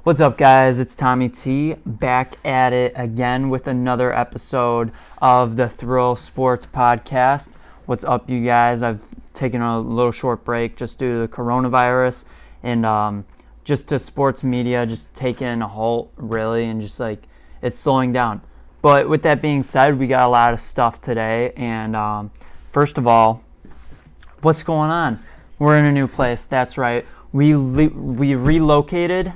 What's up, guys? It's Tommy T, back at it again with another episode of the Thrill Sports Podcast. What's up, you guys? I've taken a little short break just due to the coronavirus and just to sports media just taking a halt, really, and just like it's slowing down. But with that being said, we got a lot of stuff today, and first of all, what's going on? We're in a new place. That's right. We relocated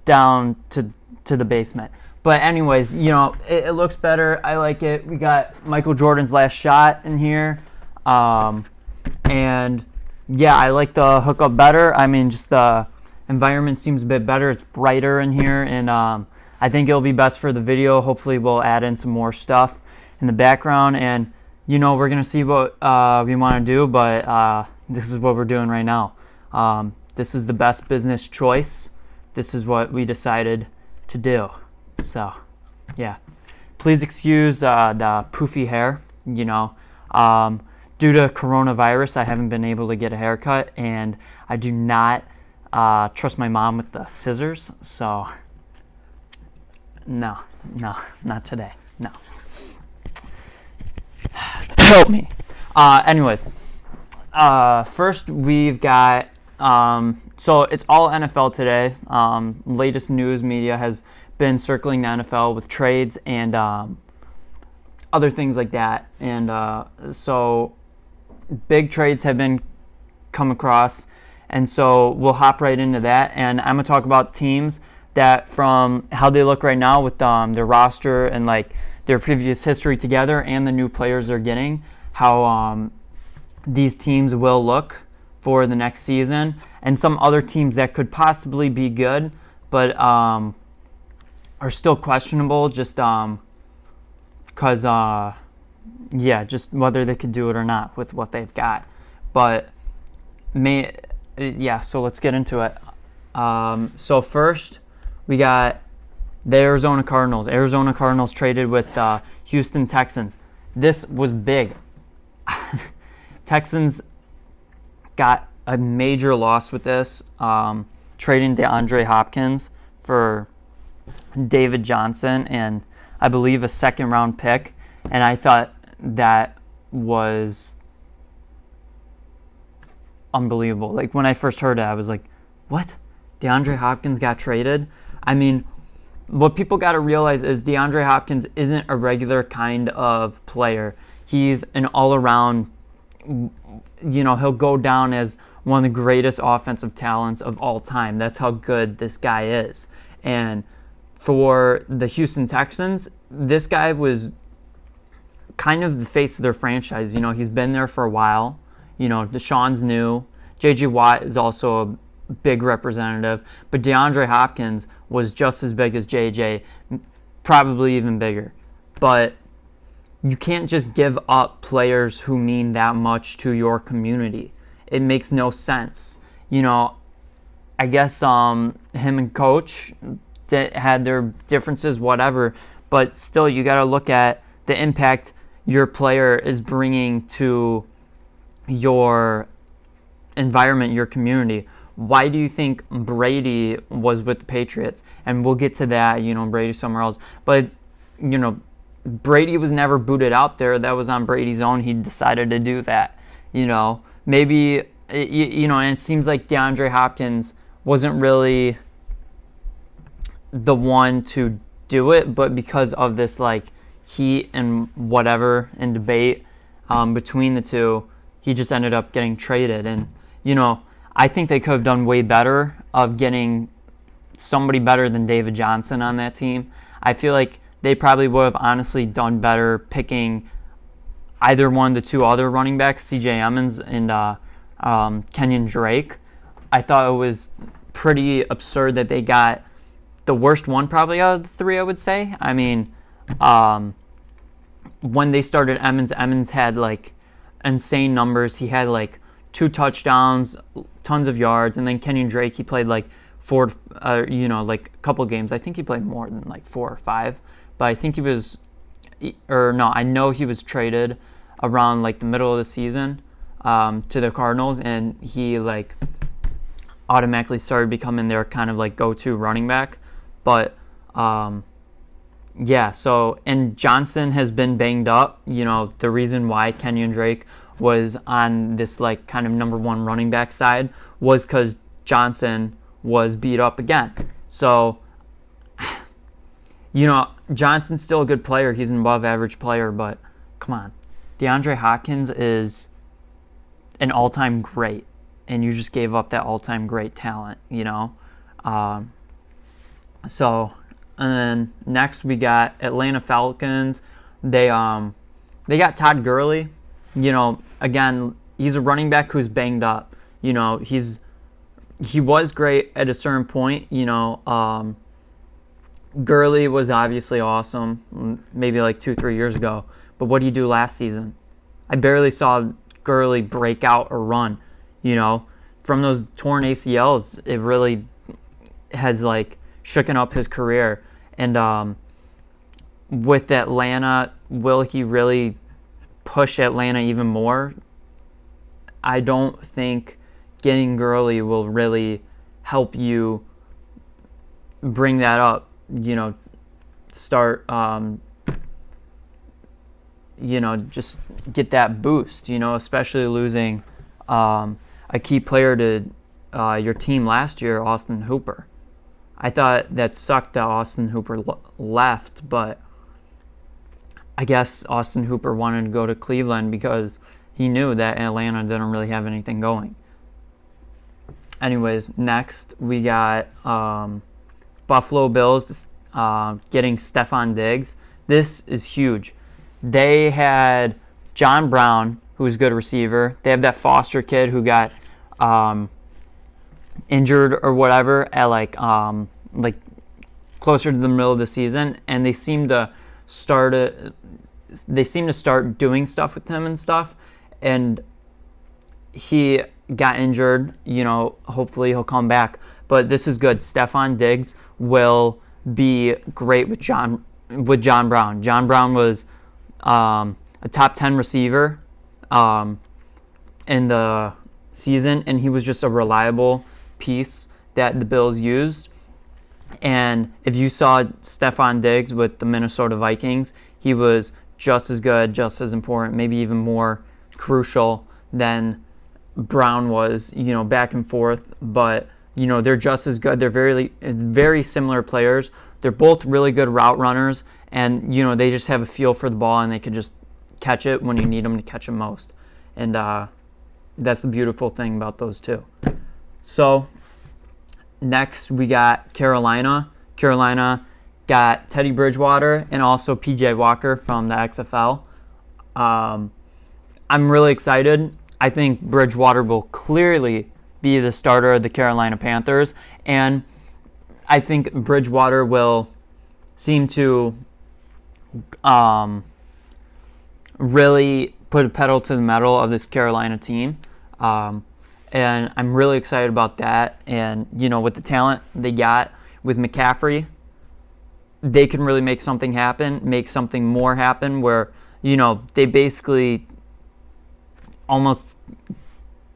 down to the basement. But anyways, it looks better. I like it. We got Michael Jordan's last shot in here. And yeah, I like the hookup better. I mean, just the environment seems a bit better. It's brighter in here, and I think it'll be best for the video. Hopefully we'll add in some more stuff in the background, and we're going to see what we want to do, but this is what we're doing right now. This is the best business choice. This is what we decided to do. So, yeah. Please excuse the poofy hair. Due to coronavirus, I haven't been able to get a haircut, and I do not trust my mom with the scissors. So, no, not today. No. Help me. Anyways, first we've got, so it's all NFL today. Latest news media has been circling the NFL with trades and other things like that. And so big trades have been come across. And so we'll hop right into that. And I'm going to talk about teams that from how they look right now with their roster and like their previous history together and the new players they're getting, how these teams will look for the next season, and some other teams that could possibly be good but are still questionable just because just whether they could do it or not with what they've got. But so let's get into it. So first we got the Arizona Cardinals. Arizona Cardinals traded with Houston Texans. This was big. Texans got a major loss with this, trading DeAndre Hopkins for David Johnson and I believe a second-round pick. And I thought that was unbelievable. Like, when I first heard it, I was like, what? DeAndre Hopkins got traded? I mean, what people got to realize is DeAndre Hopkins isn't a regular kind of player. He's an all-around, he'll go down as one of the greatest offensive talents of all time. That's how good this guy is. And for the Houston Texans, this guy was kind of the face of their franchise. He's been there for a while. Deshaun's new. J.J. Watt is also a big representative. But DeAndre Hopkins was just as big as J.J., probably even bigger. But you can't just give up players who mean that much to your community. It makes no sense. I guess him and coach that had their differences, whatever, but still you got to look at the impact your player is bringing to your environment, your community. Why do you think Brady was with the Patriots? And we'll get to that, Brady somewhere else. But, Brady was never booted out there. That was on Brady's own. He decided to do that. Maybe, and it seems like DeAndre Hopkins wasn't really the one to do it, but because of this, like, heat and whatever and debate between the two, he just ended up getting traded. And, I think they could have done way better of getting somebody better than David Johnson on that team. I feel like they probably would have honestly done better picking either one of the two other running backs, C.J. Emmons and Kenyon Drake. I thought it was pretty absurd that they got the worst one probably out of the three, I would say. I mean, when they started Emmons had like insane numbers. He had like 2 touchdowns, tons of yards, and then Kenyon Drake, he played like like a couple games. I think he played more than like 4 or 5, but I think I know he was traded around like the middle of the season to the Cardinals, and he like automatically started becoming their kind of like go-to running back. But yeah, so, and Johnson has been banged up. The reason why Kenyon Drake was on this like kind of number one running back side was because Johnson was beat up again. So, Johnson's still a good player. He's an above average player, but come on. DeAndre Hopkins is an all-time great, and you just gave up that all-time great talent, So, and then next we got Atlanta Falcons. They got Todd Gurley. Again, he's a running back who's banged up. He was great at a certain point. Gurley was obviously awesome, maybe like 2-3 years ago. But what did he do last season? I barely saw Gurley break out or run. From those torn ACLs, it really has like shooken up his career. And with Atlanta, will he really push Atlanta even more? I don't think getting Gurley will really help you bring that up. Start, just get that boost, especially losing a key player to your team last year, Austin Hooper. I thought that sucked that Austin Hooper left, but I guess Austin Hooper wanted to go to Cleveland because he knew that Atlanta didn't really have anything going. Anyways, next we got Buffalo Bills getting Stephon Diggs. This is huge. They had John Brown, who's a good receiver. They have that Foster kid who got injured or whatever at like closer to the middle of the season, and they seem to start doing stuff with him and stuff. And he got injured. Hopefully he'll come back. But this is good. Stephon Diggs will be great with John Brown. John Brown was a top 10 receiver in the season, and he was just a reliable piece that the Bills used. And if you saw Stephon Diggs with the Minnesota Vikings, he was just as good, just as important, maybe even more crucial than Brown was, back and forth. But, they're just as good. They're very, very similar players. They're both really good route runners, and, they just have a feel for the ball, and they can just catch it when you need them to catch it most. And that's the beautiful thing about those two. So, next we got Carolina. Carolina got Teddy Bridgewater and also P.J. Walker from the XFL. I'm really excited. I think Bridgewater will clearly be the starter of the Carolina Panthers, and I think Bridgewater will seem to really put a pedal to the metal of this Carolina team. And I'm really excited about that. And, with the talent they got with McCaffrey, they can really make something happen, make something more happen where, they basically almost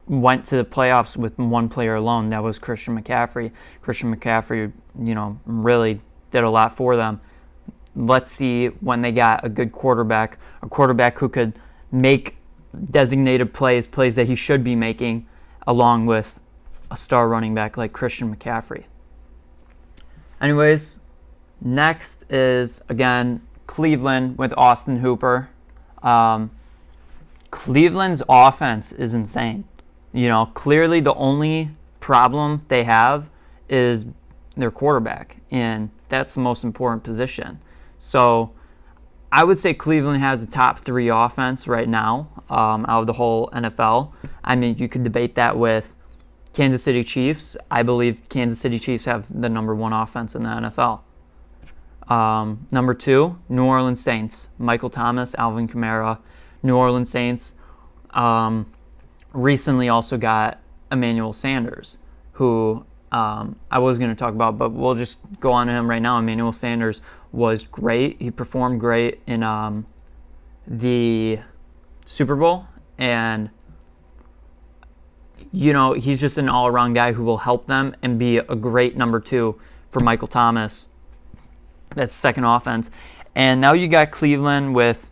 went to the playoffs with one player alone. That was Christian McCaffrey. Christian McCaffrey, really did a lot for them. Let's see when they got a good quarterback, a quarterback who could make designated plays that he should be making, along with a star running back like Christian McCaffrey. Anyways, next is, again, Cleveland with Austin Hooper. Cleveland's offense is insane. Clearly the only problem they have is their quarterback, and that's the most important position. So I would say Cleveland has a top 3 offense right now out of the whole NFL. I mean, you could debate that with Kansas City Chiefs. I believe Kansas City Chiefs have the number 1 offense in the NFL. Number 2, New Orleans Saints. Michael Thomas, Alvin Kamara. New Orleans Saints recently also got Emmanuel Sanders, who I was going to talk about, but we'll just go on to him right now. Emmanuel Sanders was great. He performed great in the Super Bowl, and he's just an all-around guy who will help them and be a great number 2 for Michael Thomas. That's second offense. And now you got Cleveland with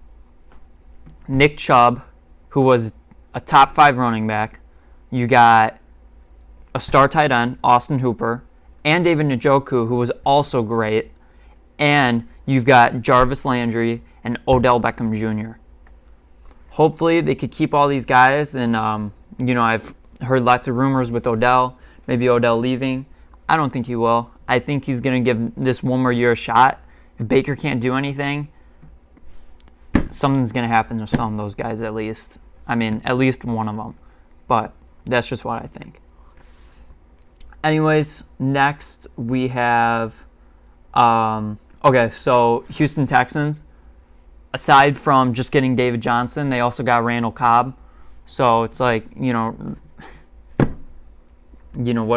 Nick Chubb, who was a top 5 running back. You got a star tight end, Austin Hooper, and David Njoku, who was also great. And you've got Jarvis Landry and Odell Beckham Jr. Hopefully they could keep all these guys. And, I've heard lots of rumors with Odell, maybe Odell leaving. I don't think he will. I think he's going to give this one more year a shot. If Baker can't do anything, something's going to happen to some of those guys at least. I mean, at least one of them. But that's just what I think. Anyways, next we have, so Houston Texans. Aside from just getting David Johnson, they also got Randall Cobb. So it's like, what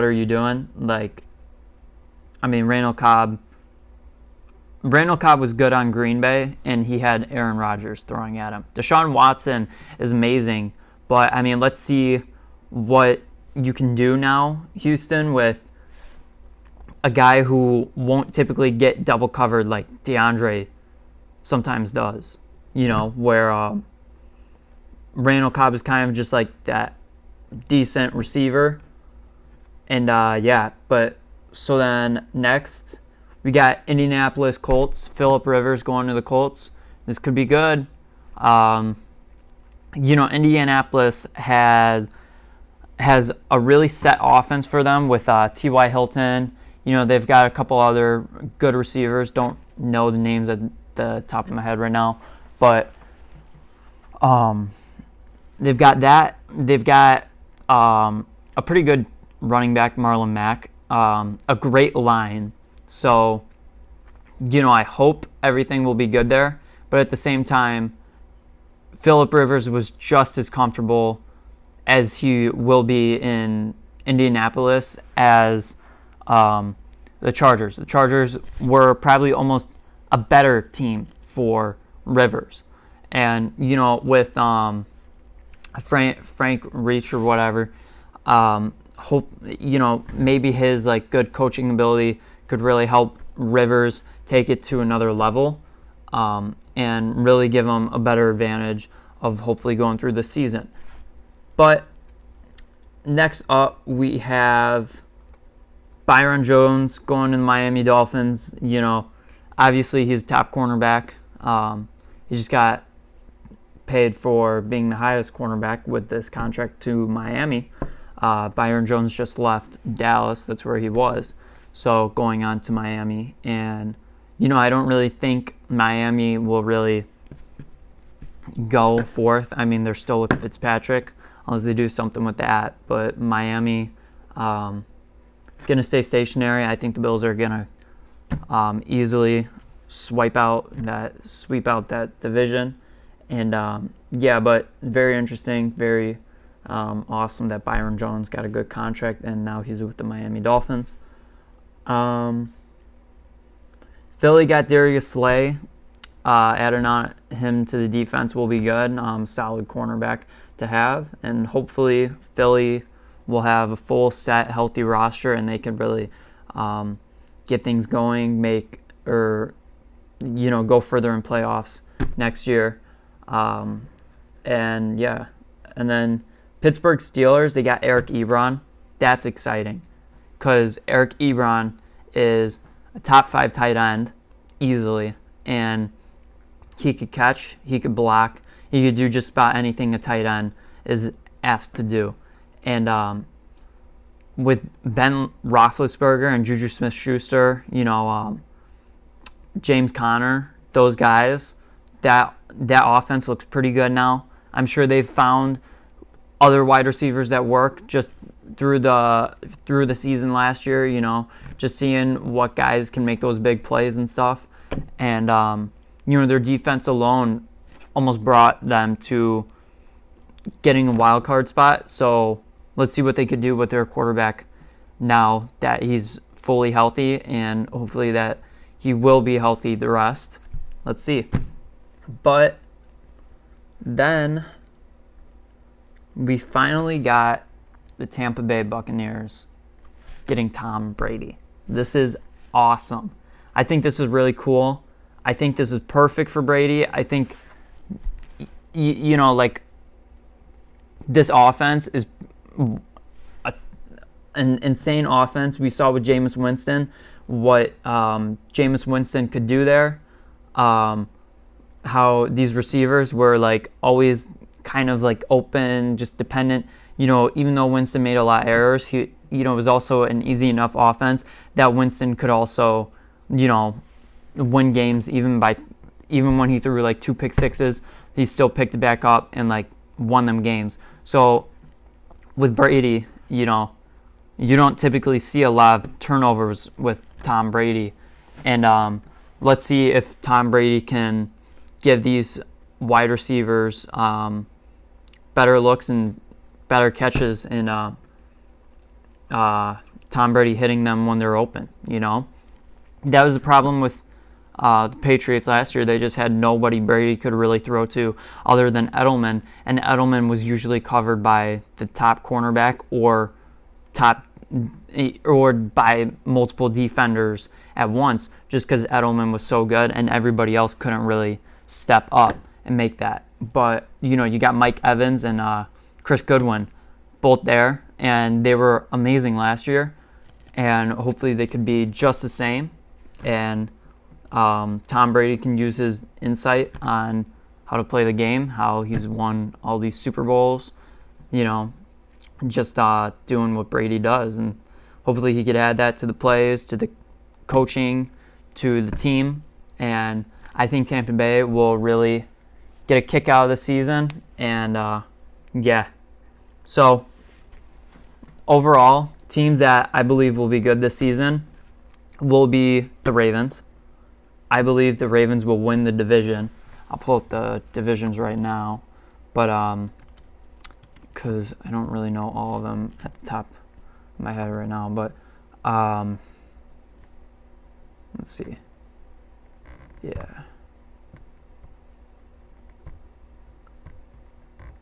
are you doing? Like, I mean, Randall Cobb was good on Green Bay, and he had Aaron Rodgers throwing at him. Deshaun Watson is amazing, but, I mean, let's see what you can do now, Houston, with a guy who won't typically get double covered like DeAndre sometimes does, where Randall Cobb is kind of just like that decent receiver. And, but so then next we got Indianapolis Colts. Phillip Rivers going to the Colts. This could be good. Indianapolis has a really set offense for them with T.Y. Hilton. They've got a couple other good receivers. Don't know the names at the top of my head right now. But they've got that. They've got a pretty good running back, Marlon Mack. A great line. So, I hope everything will be good there. But at the same time, Phillip Rivers was just as comfortable as he will be in Indianapolis as the Chargers. The Chargers were probably almost a better team for Rivers. And, with Frank Reich or whatever, hope, maybe his good coaching ability could really help Rivers take it to another level, and really give him a better advantage of hopefully going through the season. But next up, we have Byron Jones going to the Miami Dolphins. Obviously he's top cornerback. He just got paid for being the highest cornerback with this contract to Miami. Byron Jones just left Dallas. That's where he was. So going on to Miami. And, I don't really think Miami will really go forth. I mean, they're still with Fitzpatrick unless they do something with that. But Miami is going to stay stationary. I think the Bills are going to easily sweep out that division. And, but very interesting, very awesome that Byron Jones got a good contract, and now he's with the Miami Dolphins. Philly got Darius Slay. Adding on him to the defense will be good. Solid cornerback to have, and hopefully Philly will have a full set, healthy roster, and they can really get things going, go further in playoffs next year. And then Pittsburgh Steelers, they got Eric Ebron. That's exciting because Eric Ebron is a top 5 tight end easily, and he could catch, he could block, he could do just about anything a tight end is asked to do. And with Ben Roethlisberger and Juju Smith-Schuster, James Conner, those guys, that offense looks pretty good now. I'm sure they've found other wide receivers that work just through the season last year, just seeing what guys can make those big plays and stuff. And, their defense alone almost brought them to getting a wild card spot. So let's see what they could do with their quarterback now that he's fully healthy, and hopefully that he will be healthy the rest. Let's see. But then we finally got the Tampa Bay Buccaneers getting Tom Brady. This is awesome. I think this is really cool. I think this is perfect for Brady. I think, like, this offense is an insane offense. We saw with Jameis Winston what Jameis Winston could do there. How these receivers were, like, always kind of, like, open, just dependent. Even though Winston made a lot of errors, he, it was also an easy enough offense that Winston could also, win games even when he threw, like, 2 pick sixes, he still picked it back up and, like, won them games. So with Brady, you don't typically see a lot of turnovers with Tom Brady. And let's see if Tom Brady can give these wide receivers better looks and better catches, and Tom Brady hitting them when they're open. That was the problem with the Patriots last year. They just had nobody Brady could really throw to other than Edelman, and Edelman was usually covered by the top cornerback or by multiple defenders at once, just because Edelman was so good and everybody else couldn't really step up and make that. But you got Mike Evans and Chris Goodwin both there, and they were amazing last year, and hopefully they could be just the same. And Tom Brady can use his insight on how to play the game, how he's won all these Super Bowls, just doing what Brady does. And hopefully he could add that to the plays, to the coaching, to the team. And I think Tampa Bay will really get a kick out of the season. And, So, overall, teams that I believe will be good this season will be the Ravens. I believe the Ravens will win the division. I'll pull up the divisions right now, but because I don't really know all of them at the top of my head right now. But let's see. Yeah.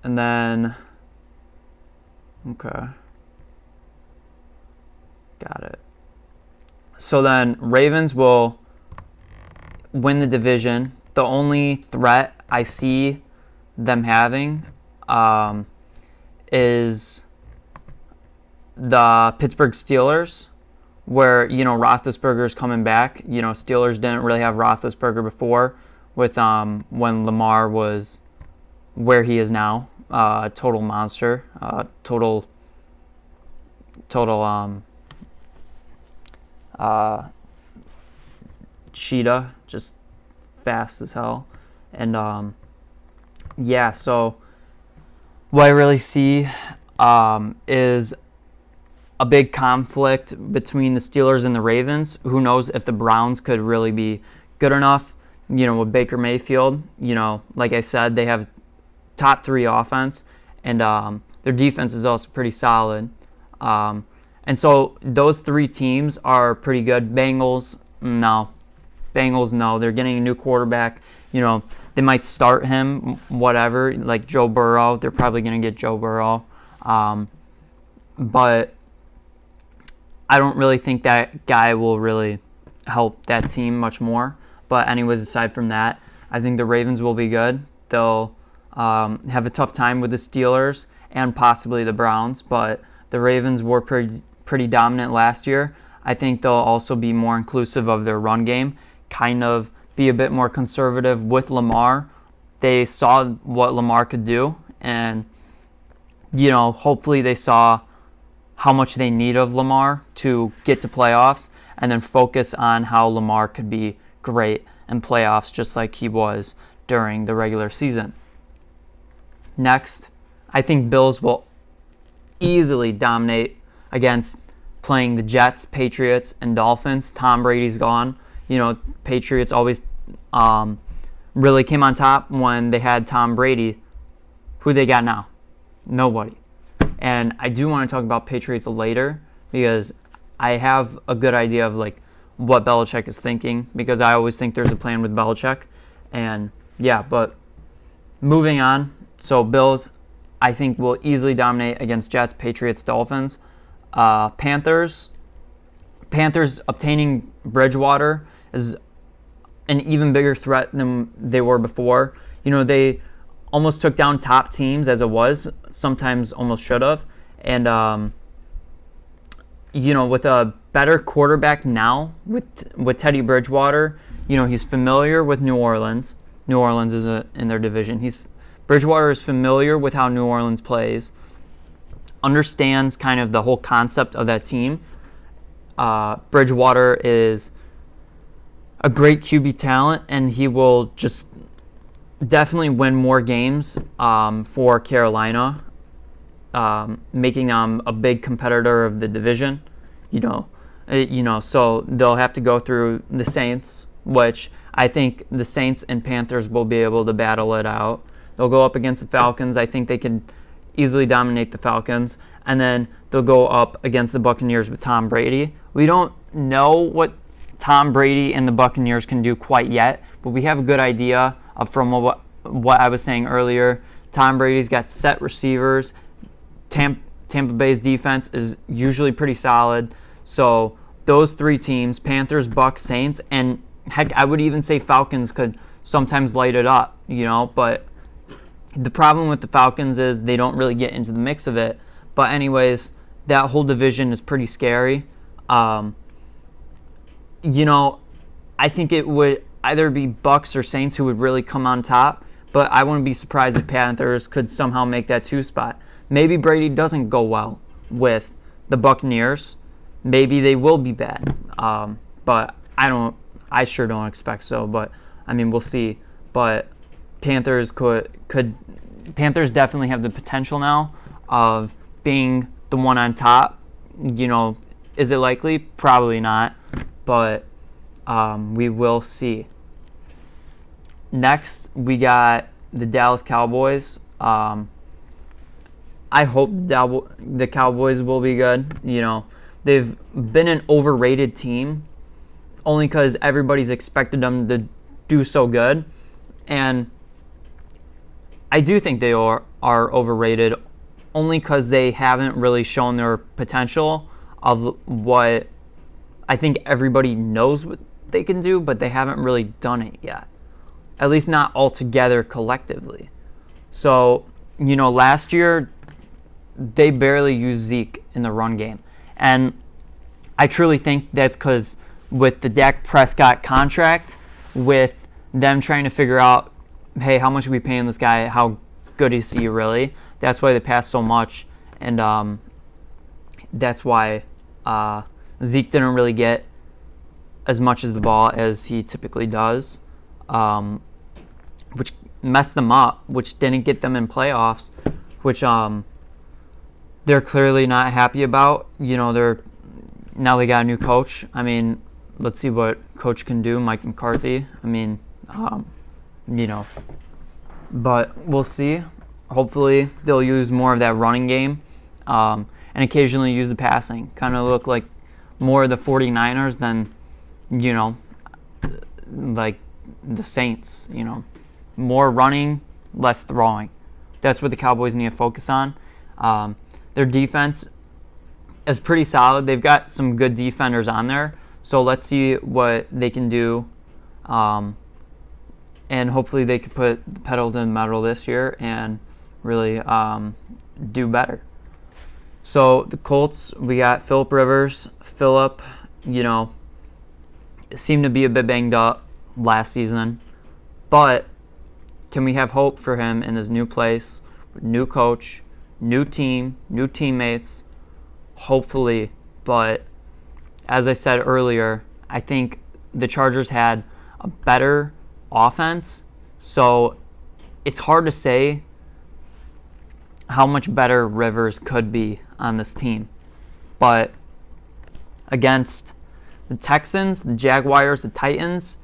And then, okay. Got it. So then Ravens will win the division. The only threat I see them having is the Pittsburgh Steelers, where, Roethlisberger's coming back. Steelers didn't really have Roethlisberger before with when Lamar was where he is now. Total monster. Total cheetah, just fast as hell. And so what I really see is a big conflict between the Steelers and the Ravens. Who knows if the Browns could really be good enough, with Baker Mayfield. Like I said, they have top 3 offense, and their defense is also pretty solid. And so those 3 teams are pretty good. Bengals, no. They're getting a new quarterback. They might start him, whatever, like Joe Burrow. They're probably going to get Joe Burrow. But I don't really think that guy will really help that team much more. But anyways, aside from that, I think the Ravens will be good. They'll have a tough time with the Steelers and possibly the Browns, but the Ravens were pretty dominant last year. I think they'll also be more inclusive of their run game, kind of be a bit more conservative with Lamar. They saw what Lamar could do, and hopefully they saw how much they need of Lamar to get to playoffs, and then focus on how Lamar could be great in playoffs just like he was during the regular season. Next, I think Bills will easily dominate against playing the Jets, Patriots, and Dolphins. Tom Brady's gone. Patriots always really came on top when they had Tom Brady. Who they got now? Nobody. And I do want to talk about Patriots later because I have a good idea of what Belichick is thinking, because I always think there's a plan with Belichick. And but moving on. So Bills, I think will easily dominate against Jets, Patriots, Dolphins. Panthers obtaining Bridgewater is an even bigger threat than they were before. They almost took down top teams as it was, sometimes almost should have. And, with a better quarterback now, with Teddy Bridgewater, he's familiar with New Orleans. New Orleans is in their division. Bridgewater is familiar with how New Orleans plays, understands kind of the whole concept of that team. Bridgewater is a great QB talent, and he will just definitely win more games for Carolina, making them a big competitor of the division. So they'll have to go through the Saints, which I think the Saints and Panthers will be able to battle it out. They'll go up against the Falcons. I think they can easily dominate the Falcons. And then they'll go up against the Buccaneers with Tom Brady. We don't know what Tom Brady and the Buccaneers can do quite yet, but we have a good idea from what I was saying earlier. Tom Brady's got set receivers. Tampa Bay's defense is usually pretty solid. So those three teams, Panthers, Bucs, Saints, and heck, I would even say Falcons could sometimes light it up, but the problem with the Falcons is they don't really get into the mix of it. But anyways, that whole division is pretty scary. I think it would either be Bucs or Saints who would really come on top, but I wouldn't be surprised if Panthers could somehow make that 2 spot. Maybe Brady doesn't go well with the Buccaneers. Maybe they will be bad. But I sure don't expect so, but we'll see. But Panthers Panthers definitely have the potential now of being the one on top. Is it likely? Probably not, but we will see. Next, we got the Dallas Cowboys. I hope the Cowboys will be good. They've been an overrated team only because everybody's expected them to do so good. And I do think they are overrated only because they haven't really shown their potential of what I think everybody knows what they can do, but they haven't really done it yet. At least not altogether collectively. So, last year they barely used Zeke in the run game. And I truly think that's because with the Dak Prescott contract, with them trying to figure out, hey, how much are we paying this guy? How good is he really? That's why they passed so much. And that's why Zeke didn't really get as much of the ball as he typically does, which messed them up, which didn't get them in playoffs, which they're clearly not happy about. Now they got a new coach. Let's see what coach can do, Mike McCarthy. But we'll see. Hopefully they'll use more of that running game and occasionally use the passing. Kind of look like more of the 49ers than, like the Saints. More running, less throwing. That's what the Cowboys need to focus on. Their defense is pretty solid. They've got some good defenders on there. So let's see what they can do. And hopefully they could put the pedal to the metal this year and really do better. So the Colts, we got Phillip Rivers. Phillip, seemed to be a bit banged up last season. But can we have hope for him in his new place, new coach, new team, new teammates? Hopefully. But as I said earlier, I think the Chargers had a better offense, so it's hard to say how much better Rivers could be on this team. But against the Texans, the Jaguars, the Titans,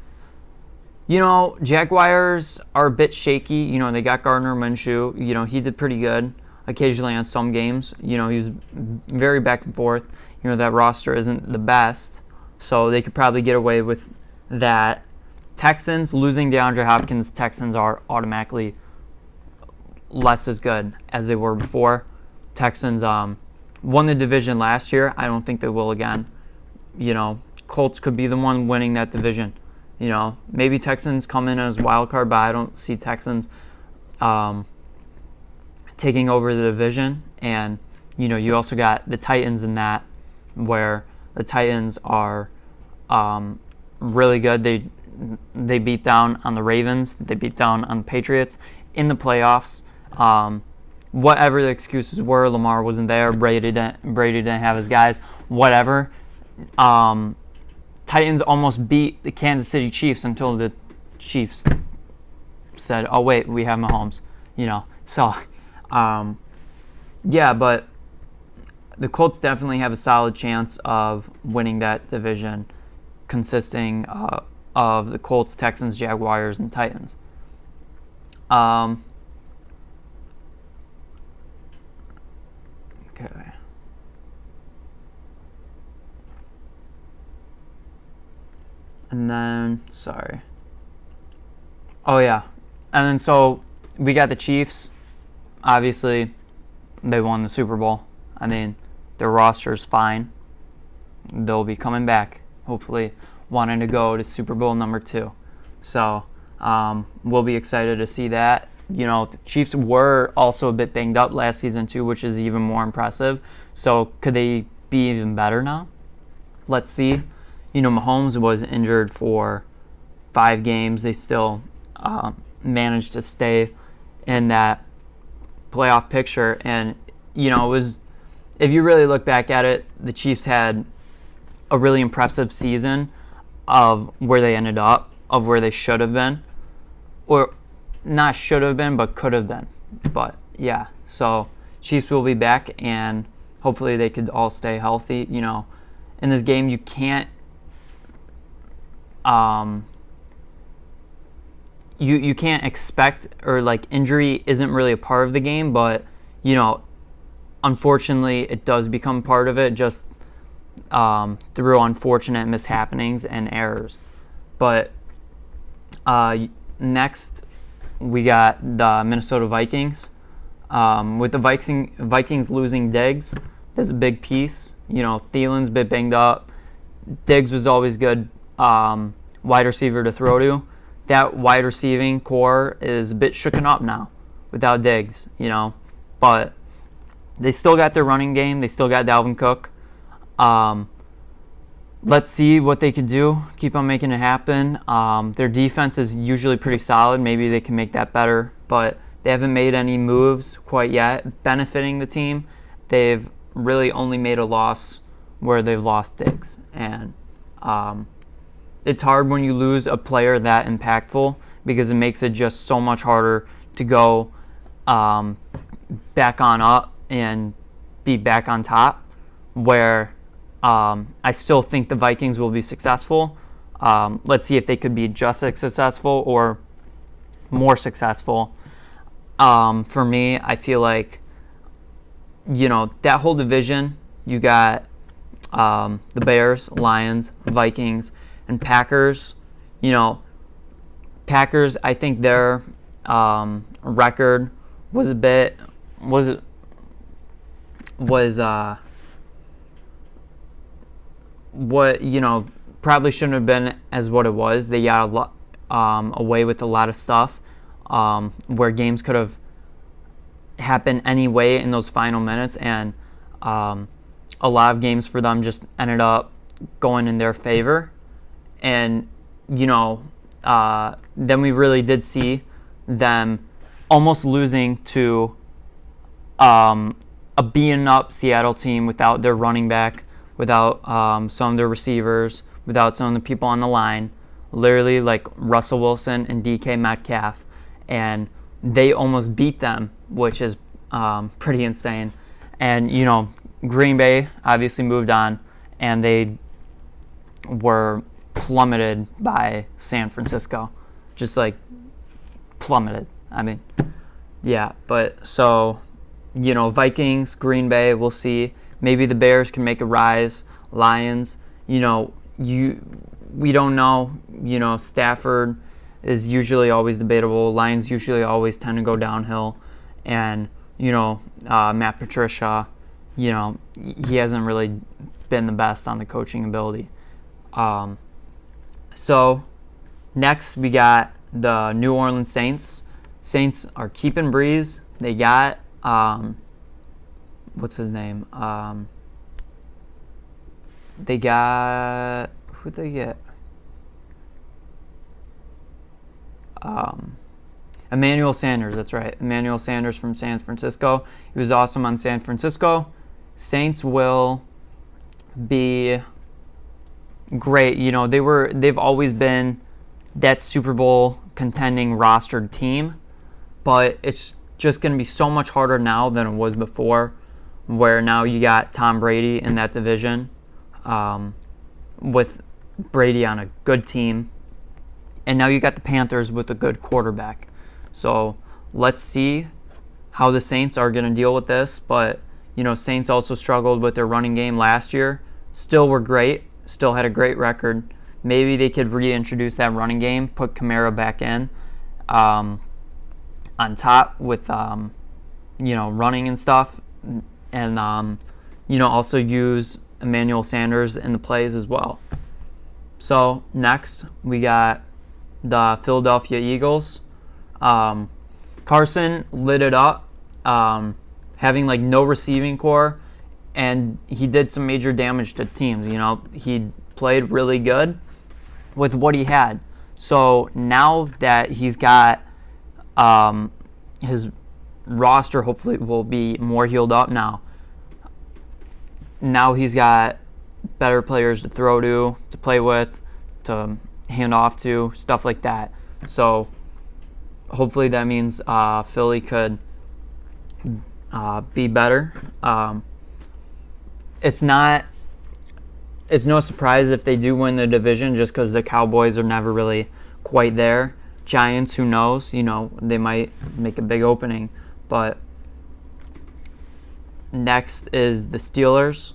Jaguars are a bit shaky. They got Gardner Minshew. He did pretty good occasionally on some games. He was very back and forth. That roster isn't the best, so they could probably get away with that. Texans, losing DeAndre Hopkins, Texans are automatically less as good as they were before. Texans won the division last year. I don't think they will again. Colts could be the one winning that division. Maybe Texans come in as wild card, but I don't see Texans taking over the division. And you also got the Titans in that, where the Titans are really good. They beat down on the Ravens. They beat down on the Patriots in the playoffs. Whatever the excuses were, Lamar wasn't there. Brady didn't have his guys. Whatever. Titans almost beat the Kansas City Chiefs until the Chiefs said, "Oh wait, we have Mahomes." So yeah, but the Colts definitely have a solid chance of winning that division, consisting of the Colts, Texans, Jaguars, and Titans. Okay. And then, sorry. Oh, yeah. And then, so, we got the Chiefs. Obviously, they won the Super Bowl. I mean, their roster's fine. They'll be coming back, hopefully, wanting to go to Super Bowl number 2. So, we'll be excited to see that. The Chiefs were also a bit banged up last season, too, which is even more impressive. So, could they be even better now? Let's see. Mahomes was injured for 5 games. They still managed to stay in that playoff picture. And, it was, if you really look back at it, the Chiefs had a really impressive season of where they ended up, of where they should have been. Or not should have been, but could have been. But, yeah. So, Chiefs will be back, and hopefully they could all stay healthy. In this game, you can't you can't expect, or injury isn't really a part of the game, but unfortunately it does become part of it, just through unfortunate mishappenings and errors. But next we got the Minnesota Vikings. With the Vikings losing Diggs, that's a big piece. Thielen's a bit banged up. Diggs was always good wide receiver to throw to. That wide receiving core is a bit shooken up now without Diggs, But they still got their running game. They still got Dalvin Cook. Let's see what they can do. Keep on making it happen. Their defense is usually pretty solid. Maybe they can make that better. But they haven't made any moves quite yet benefiting the team. They've really only made a loss where they've lost Diggs. And it's hard when you lose a player that impactful, because it makes it just so much harder to go back on up and be back on top, where I still think the Vikings will be successful. Let's see if they could be just as successful or more successful. For me, I feel like, that whole division, you got the Bears, Lions, Vikings, and Packers. Packers, I think their record was probably shouldn't have been as what it was. They got a lot away with a lot of stuff, where games could have happened anyway in those final minutes, and a lot of games for them just ended up going in their favor. And then we really did see them almost losing to a beaten up Seattle team without their running back, without some of their receivers, without some of the people on the line, literally like Russell Wilson and DK Metcalf, and they almost beat them, which is pretty insane. And Green Bay obviously moved on, and they were plummeted by San Francisco, just plummeted. I mean, yeah, but so Vikings, Green Bay, we'll see. Maybe the Bears can make a rise. Lions, we don't know. Stafford is usually always debatable. Lions usually always tend to go downhill, and Matt Patricia, he hasn't really been the best on the coaching ability. So next we got the New Orleans Saints. Saints are keeping Breeze. They got what's his name? They got who'd they get? Emmanuel Sanders. That's right, Emmanuel Sanders from San Francisco. He was awesome on San Francisco. Saints will be great. They've always been that Super Bowl contending rostered team, but it's just going to be so much harder now than it was before, where now you got Tom Brady in that division, with Brady on a good team, and now you got the Panthers with a good quarterback. So let's see how the Saints are going to deal with this. But Saints also struggled with their running game last year. Still were great. Still had a great record. Maybe they could reintroduce that running game, put Kamara back in on top with running and stuff, and also use Emmanuel Sanders in the plays as well. So next we got the Philadelphia Eagles. Carson lit it up, having no receiving core, and he did some major damage to teams. He played really good with what he had. So now that he's got his roster, hopefully will be more healed up now. Now he's got better players to throw to play with, to hand off to, stuff like that. So hopefully that means Philly could be better. It's no surprise if they do win the division, just because the Cowboys are never really quite there. Giants, who knows? They might make a big opening. But next is the Steelers.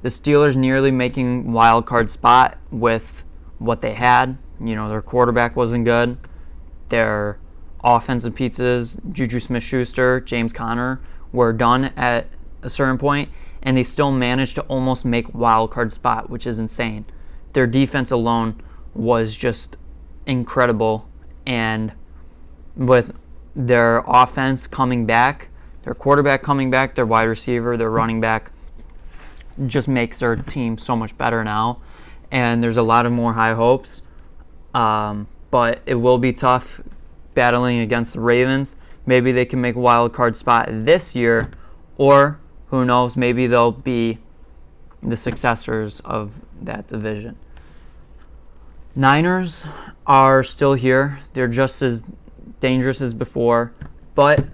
The Steelers nearly making wild card spot with what they had. Their quarterback wasn't good. Their offensive pieces, Juju Smith-Schuster, James Conner, were done at a certain point, and they still managed to almost make wild card spot, which is insane. Their defense alone was just incredible, and with their offense coming back, their quarterback coming back, their wide receiver, their running back, just makes their team so much better now, and there's a lot of more high hopes, but it will be tough battling against the Ravens. Maybe they can make a wild card spot this year, or who knows, maybe they'll be the successors of that division. Niners are still here. They're just as dangerous as before, but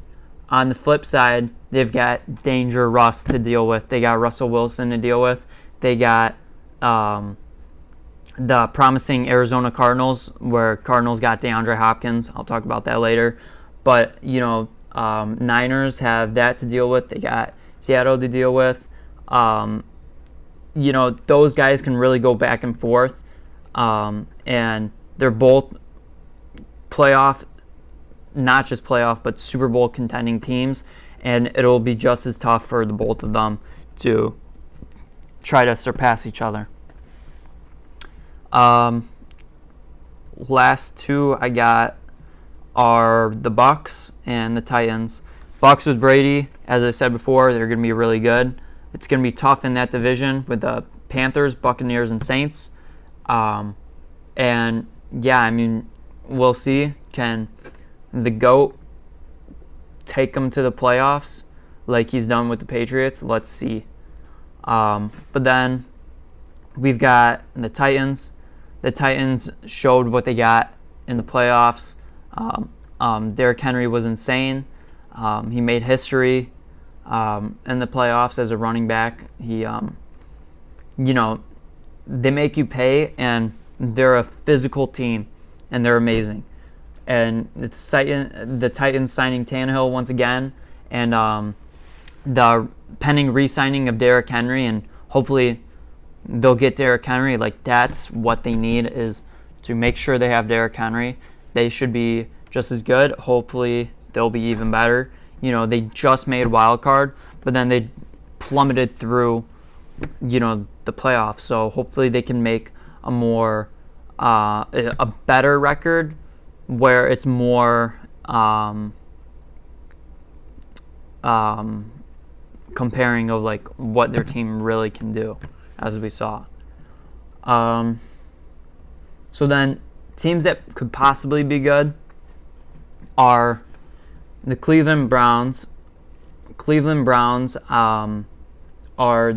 on the flip side, they've got Danger Russ to deal with. They got Russell Wilson to deal with. They got the promising Arizona Cardinals, where Cardinals got DeAndre Hopkins. I'll talk about that later. But, Niners have that to deal with. They got Seattle to deal with. Those guys can really go back and forth. And they're both playoff, not just playoff, but Super Bowl contending teams. And it'll be just as tough for the both of them to try to surpass each other. Last two I got are the Bucs and the Titans. Bucs with Brady, as I said before, they're going to be really good. It's going to be tough in that division with the Panthers, Buccaneers, and Saints. And yeah, we'll see. Can the GOAT take them to the playoffs like he's done with the Patriots? Let's see. But then we've got the Titans. The Titans showed what they got in the playoffs. Derrick Henry was insane. He made history in the playoffs as a running back. He, they make you pay, and they're a physical team, and they're amazing. And the Titans signing Tannehill once again, and the pending re-signing of Derrick Henry, and hopefully they'll get Derrick Henry. That's what they need, is to make sure they have Derrick Henry. They should be just as good. Hopefully they'll be even better. They just made wild card, but then they plummeted through, the playoffs. So hopefully they can make a better record where it's more comparing of like what their team really can do, as we saw. So then teams that could possibly be good are the Cleveland Browns. Cleveland Browns are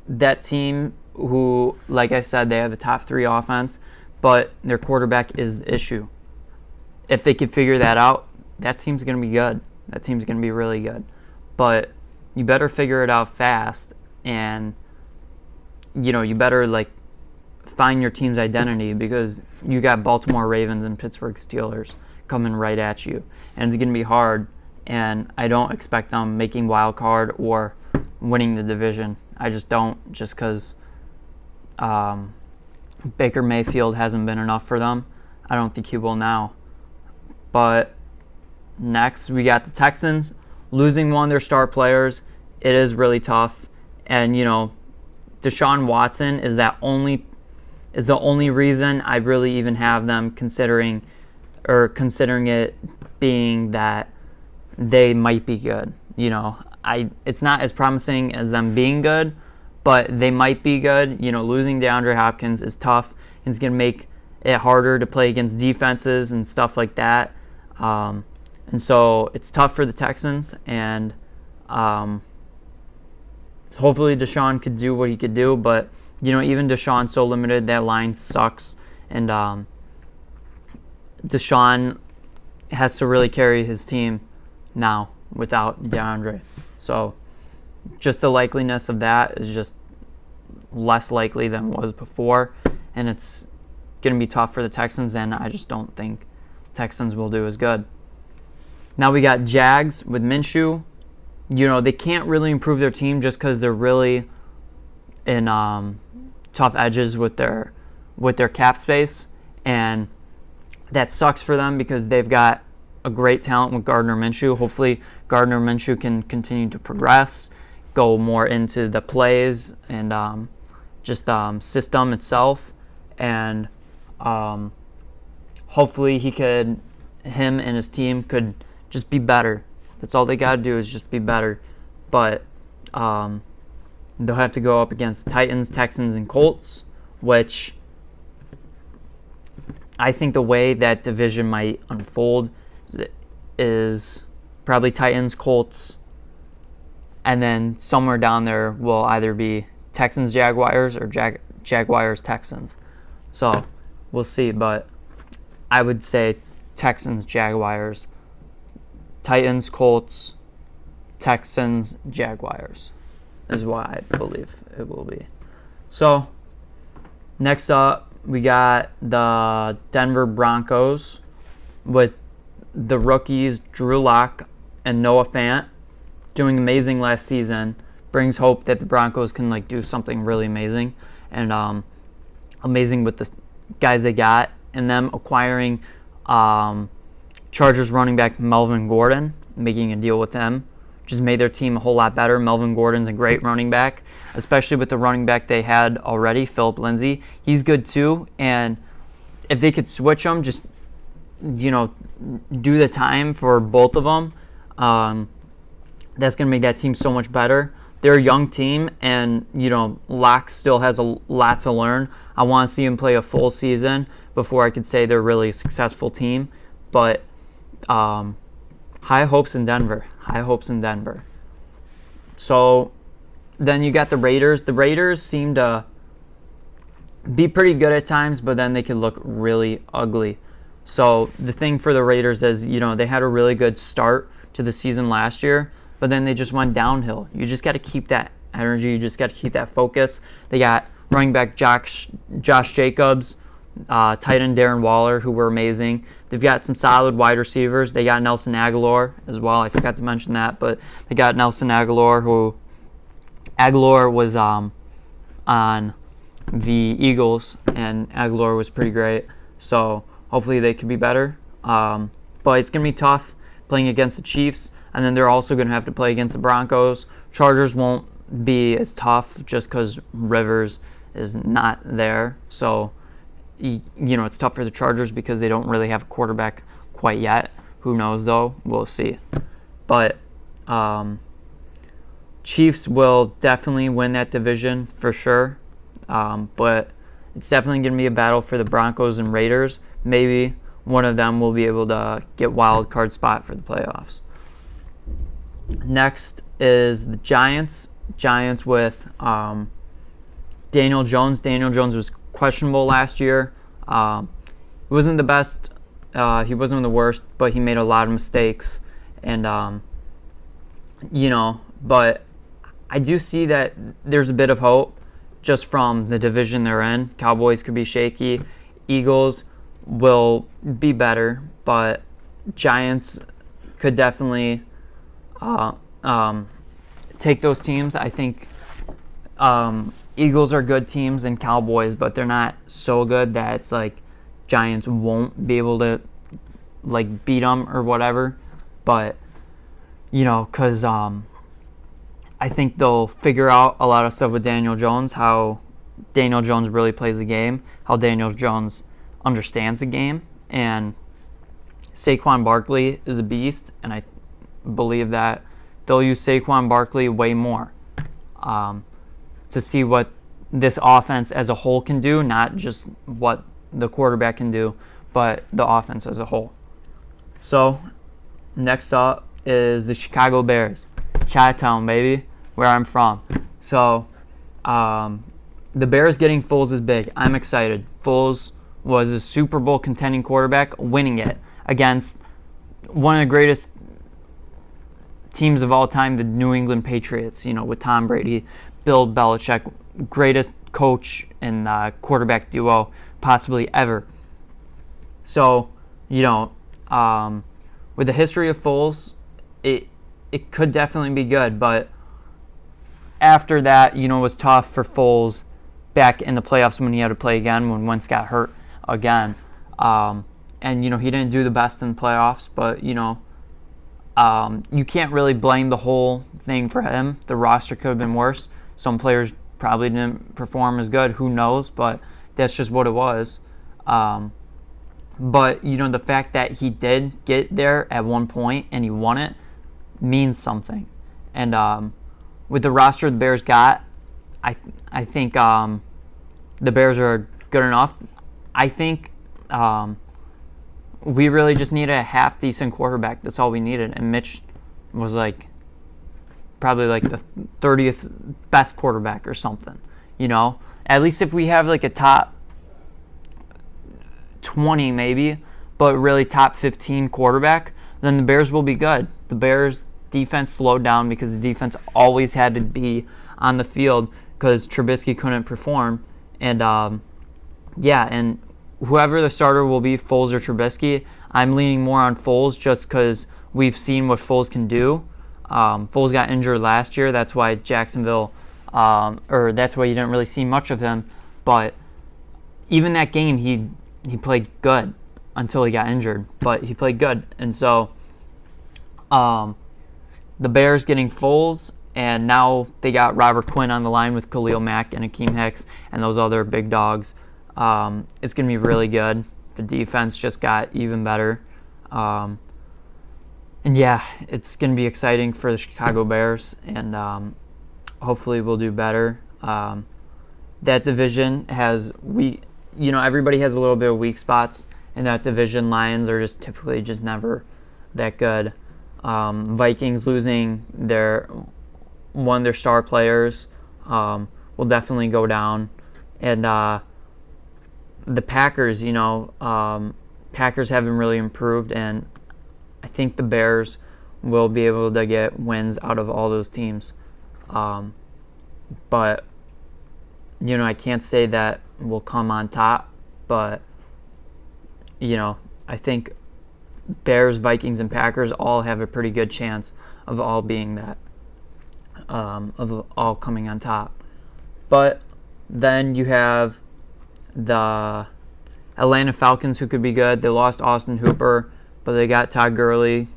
that team who, like I said, they have a top 3 offense, but their quarterback is the issue. If they could figure that out, that team's going to be good. That team's going to be really good. But you better figure it out fast, and you better like find your team's identity, because you got Baltimore Ravens and Pittsburgh Steelers coming right at you, and it's going to be hard. And I don't expect them making wild card or winning the division. I just don't, just because Baker Mayfield hasn't been enough for them. I don't think he will now. But next, we got the Texans losing one of their star players. It is really tough. And, Deshaun Watson is the only reason I really even have them considering it being that they might be good. It's not as promising as them being good, but they might be good. Losing DeAndre Hopkins is tough. It's going to make it harder to play against defenses and stuff like that. And so it's tough for the Texans, and hopefully Deshaun could do what he could do, but even Deshaun's so limited, that line sucks, and Deshaun has to really carry his team now without DeAndre. So just the likeliness of that is just less likely than it was before, and it's going to be tough for the Texans, and I just don't think Texans will do as good. Now we got Jags with Minshew. They can't really improve their team just because they're really in tough edges with their cap space, and that sucks for them because they've got a great talent with Gardner Minshew. Hopefully Gardner Minshew can continue to progress, go more into the plays and just the system itself, and hopefully him and his team could just be better. That's all they got to do is just be better. But they'll have to go up against the Titans, Texans, and Colts, which I think the way that division might unfold is probably Titans, Colts, and then somewhere down there will either be Texans, Jaguars, or Jaguars, Texans. So we'll see, but I would say Texans, Jaguars, Titans, Colts, Texans, Jaguars is what I believe it will be. So next up, we got the Denver Broncos with the rookies Drew Lock and Noah Fant doing amazing last season. Brings hope that the Broncos can do something really amazing, and amazing with the guys they got, and them acquiring Chargers running back Melvin Gordon, making a deal with them. Just made their team a whole lot better. Melvin Gordon's a great running back, especially with the running back they had already, Philip Lindsay. He's good too, and if they could switch them, just do the time for both of them, that's going to make that team so much better. They're a young team, and Locke still has a lot to learn. I want to see him play a full season before I could say they're really a successful team, but high hopes in Denver. So then you got the Raiders. The Raiders seem to be pretty good at times, but then they could look really ugly. So the thing for the Raiders is, they had a really good start to the season last year, but then they just went downhill. You just got to keep that energy. You just got to keep that focus. They got running back Josh Jacobs, tight end Darren Waller, who were amazing. They've got some solid wide receivers. They got Nelson Aguilar as well. I forgot to mention that, but they got Nelson Aguilar, who Aguilar was on the Eagles, and Aguilar was pretty great. So hopefully they could be better. But it's going to be tough playing against the Chiefs. and then they're also going to have to play against the Broncos. Chargers won't be as tough just because Rivers is not there. So, it's tough for the Chargers because they don't really have a quarterback quite yet. Who knows, though? We'll see. But Chiefs will definitely win that division for sure. But it's definitely going to be a battle for the Broncos and Raiders. Maybe one of them will be able to get wild card spot for the playoffs. Next is the Giants. Giants with Daniel Jones. Daniel Jones was questionable last year. He wasn't the best. He wasn't the worst, but he made a lot of mistakes. And, but I do see that there's a bit of hope just from the division they're in. Cowboys could be shaky. Eagles will be better, but Giants could definitely take those teams. I think Eagles are good teams and Cowboys, but they're not so good that it's like Giants won't be able to like beat them or whatever. But because I think they'll figure out a lot of stuff with Daniel Jones, how Daniel Jones really plays the game, how Daniel Jones understands the game, and Saquon Barkley is a beast, and I believe that they'll use Saquon Barkley way more to see what this offense as a whole can do, not just what the quarterback can do, but the offense as a whole. So, next up is the Chicago Bears. Chi-town, baby, where I'm from. So, the Bears getting Foles is big. I'm excited. Foles was a Super Bowl contending quarterback, winning it against one of the greatest teams of all time, the New England Patriots, with Tom Brady, Bill Belichick, greatest coach and quarterback duo possibly ever. So, with the history of Foles, it could definitely be good, but after that, it was tough for Foles back in the playoffs when he had to play again, when Wentz got hurt again. And, he didn't do the best in the playoffs, but, you can't really blame the whole thing for him. The roster could have been worse. Some players probably didn't perform as good. Who knows? But that's just what it was. But, the fact that he did get there at one point and he won it means something. And with the roster the Bears got, I think the Bears are good enough. I think we really just needed a half-decent quarterback. That's all we needed. And Mitch was probably the 30th best quarterback or something. At least if we have a top 20 maybe, but really top 15 quarterback, then the Bears will be good. The Bears defense slowed down because the defense always had to be on the field because Trubisky couldn't perform. And and whoever the starter will be, Foles or Trubisky, I'm leaning more on Foles just because we've seen what Foles can do. Foles got injured last year. That's why Jacksonville, that's why you didn't really see much of him. But even that game, he played good until he got injured. But he played good. And so the Bears getting Foles, and now they got Robert Quinn on the line with Khalil Mack and Akeem Hicks and those other big dogs. It's going to be really good. The defense just got even better. And it's going to be exciting for the Chicago Bears, and hopefully we'll do better. That division has everybody has a little bit of weak spots in that division. Lions are just typically just never that good. Vikings losing one of their star players will definitely go down. And the Packers, Packers haven't really improved, and I think the Bears will be able to get wins out of all those teams. But, I can't say that will come on top, but, I think Bears, Vikings, and Packers all have a pretty good chance of all being that, of all coming on top. But then you have the Atlanta Falcons, who could be good. They lost Austin Hooper, but they got Todd Gurley,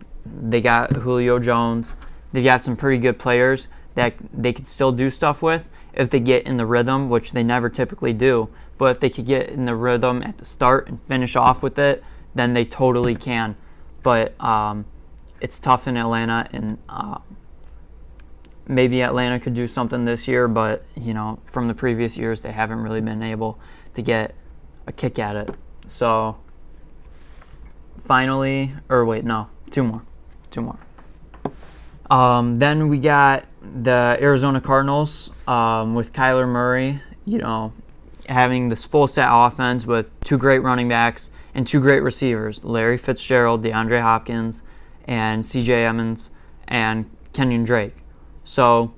They got Julio Jones. They got some pretty good players that they could still do stuff with if they get in the rhythm, which they never typically do. But if they could get in the rhythm at the start and finish off with it, then they totally can. But it's tough in Atlanta, and maybe Atlanta could do something this year, but from the previous years, they haven't really been able to get a kick at it. So finally, two more. Then we got the Arizona Cardinals with Kyler Murray, having this full set offense with 2 great running backs and 2 great receivers, Larry Fitzgerald, DeAndre Hopkins, and C.J. Emmons, and Kenyon Drake. So,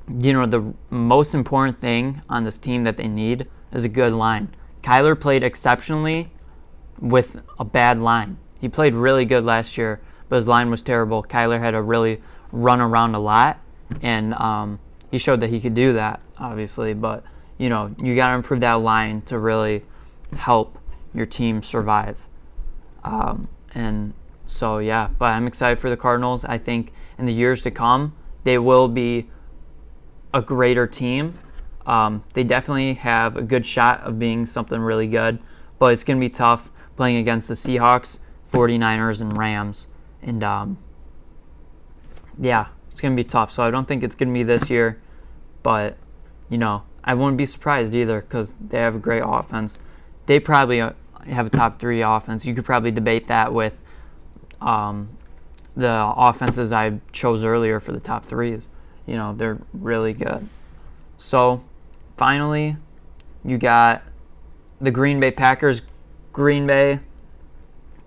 the most important thing on this team that they need is a good line. Kyler played exceptionally with a bad line. He played really good last year, but his line was terrible. Kyler had to really run around a lot, and he showed that he could do that, obviously. But, you got to improve that line to really help your team survive. And so, yeah, but I'm excited for the Cardinals. I think in the years to come, they will be a greater team. They definitely have a good shot of being something really good, but it's going to be tough playing against the Seahawks, 49ers, and Rams. And, yeah, it's going to be tough. So I don't think it's going to be this year, but, I wouldn't be surprised either because they have a great offense. They probably have a top 3 offense. You could probably debate that with the offenses I chose earlier for the top 3s. They're really good. So, finally, you got the Green Bay Packers. Green Bay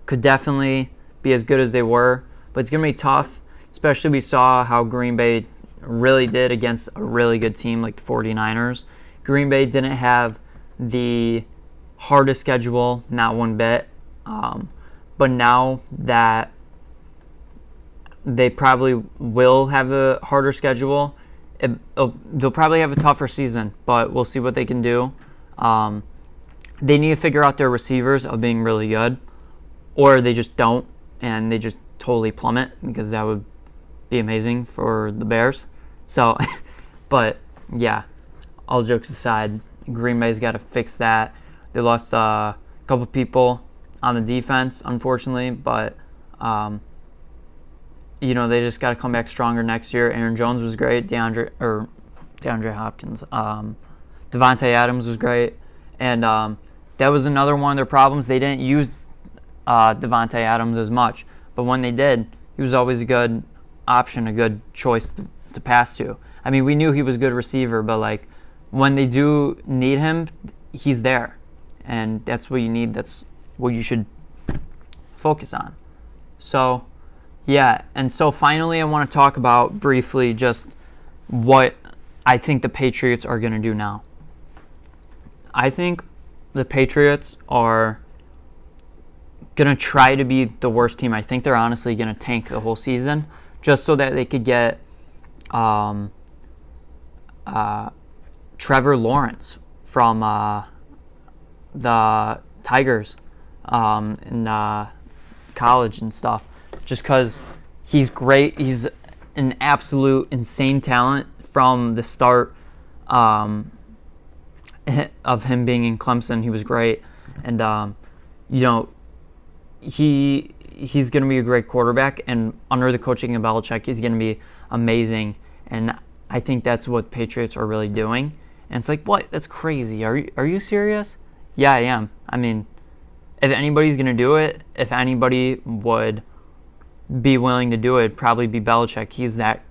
could definitely be as good as they were, but it's going to be tough, especially we saw how Green Bay really did against a really good team like the 49ers. Green Bay didn't have the hardest schedule, not one bit, but now that they probably will have a harder schedule, they'll probably have a tougher season, but we'll see what they can do. They need to figure out their receivers of being really good, or they just don't, and they just totally plummet, because that would be amazing for the Bears. So, but yeah, all jokes aside, Green Bay's got to fix that. They lost a couple people on the defense, unfortunately, but they just got to come back stronger next year. Aaron Jones was great. DeAndre Hopkins. Devontae Adams was great. And that was another one of their problems. They didn't use Devontae Adams as much. But when they did, he was always a good option, a good choice to pass to. I mean, we knew he was a good receiver, but, when they do need him, he's there. And that's what you need. That's what you should focus on. So, yeah, and so finally I want to talk about briefly just what I think the Patriots are going to do now. I think the Patriots are going to try to be the worst team. I think they're honestly going to tank the whole season just so that they could get Trevor Lawrence from the Tigers in college and stuff. Just because he's great. He's an absolute insane talent from the start of him being in Clemson. He was great. And, he's going to be a great quarterback. And under the coaching of Belichick, he's going to be amazing. And I think that's what Patriots are really doing. And it's like, what? That's crazy. Are you serious? Yeah, I am. I mean, if anybody's going to do it, if anybody would be willing to do it, it'd probably be Belichick. He's that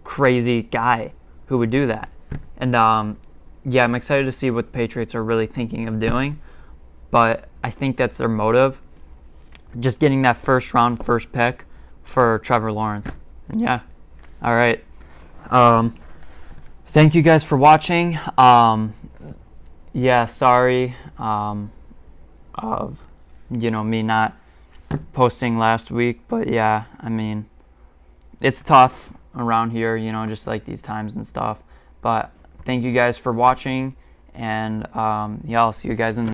crazy guy who would do that. And yeah, I'm excited to see what the Patriots are really thinking of doing. But I think that's their motive. Just getting that first pick for Trevor Lawrence. And yeah. All right. Thank you guys for watching. Yeah, sorry of me not posting last week, but yeah, I mean, it's tough around here, just like these times and stuff. But thank you guys for watching, and yeah, I'll see you guys in the